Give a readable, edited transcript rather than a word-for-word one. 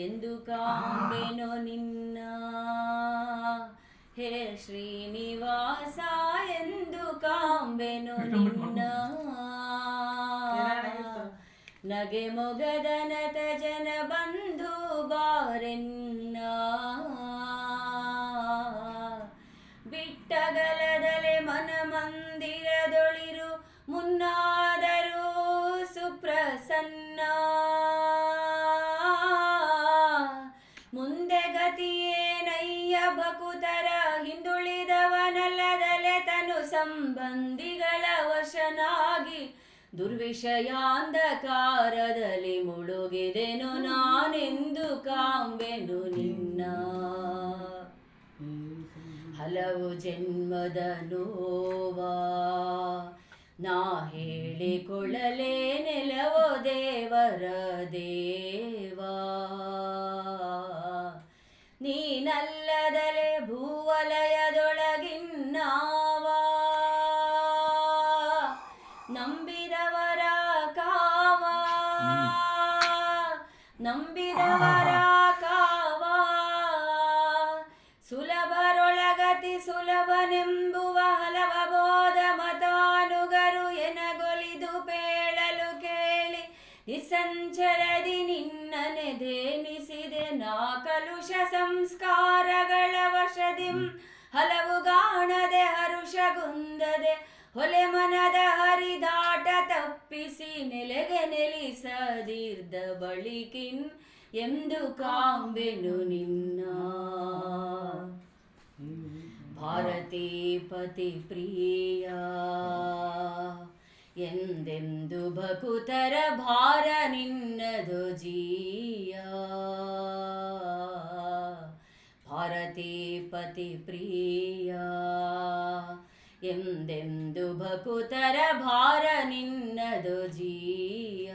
ಎಂದು ಕಾಂಬೆನು ನಿನ್ನ ಹೇ ಶ್ರೀನಿವಾಸ ಎಂದು ಕಾಂಬೆನು ನಿನ್ನ ನಗೆ ಮೊಗದ ನಟ ಜನ ಬಂಧು ಬಾರೆನ್ನ ಬಿಟ್ಟಗಲದಲೆ ಮನ ಮಂದಿರದೊಳಿರು ಮುನ್ನಾದರೂ ಸುಪ್ರಸನ್ನ ಮುಂದೆ ಗತಿಯೇನಯ್ಯ ಬಕುತರ ಹಿಂದುಳಿದವನಲ್ಲದಲೆ ತನು ಸಂಬಂಧಿಗಳ ವಶನಾಗಿ ದುರ್ವಿಷಯಾಂಧಕಾರದಲ್ಲಿ ಮುಳುಗಿದೆನು ನಾನೆಂದು ಕಾಂಬೆನು ನಿನ್ನ ಹಲವು ಜನ್ಮದ ನೋವಾ ನಾ ಹೇಳಿಕೊಳ್ಳಲೇ ನೆಲವೋ ದೇವರ ದೇವಾ ನೀನಲ್ಲದಲೆ ಭೂವಲಯದೊಳಗಿನ್ನಾವಾ ನಂಬಿದವರ ಕಾವಾ ನಂಬಿದವರ ಕಾವಾ ಸುಲಭರೊಳಗತಿ ಸುಲಭನೆಂಬುವ ಹಲವ ಬೋಧ ಮತಾನುಗರು ಎನಗೊಲಿದು ಪೇಳಲು ಕೇಳಿ ನಿಸಂಚರದಿ ನಿನ್ನನೆದೇನಿಸಿದೆ ನಾ ಕಲುಷ ಸಂಸ್ಕಾರಗಳ ವಶದಿಂ ಹಲವು ಗಾಣದೆ ಹರುಷಗುಂದದೆ ಹೊಲೆ ಮನದ ಹರಿದಾಟ ತಪ್ಪಿಸಿ ನೆಲೆಗೆ ನೆಲಿಸದಿರ್ದ ಬಳಿಕಿನ್ ಎಂದು ಕಾಂಬೆನು ನಿನ್ನ ಭಾರತೀ ಪತಿ ಪ್ರಿಯ ಎಂದೆಂದು ಭಕುತರ ಭಾರ ನಿನ್ನದು ಜೀಯ ಭಾರತೀ ಪತಿ ಪ್ರಿಯ ಎಂದೆಂದು ಭಕುತರ ಭಾರ ನಿನ್ನದು ಜೀಯ.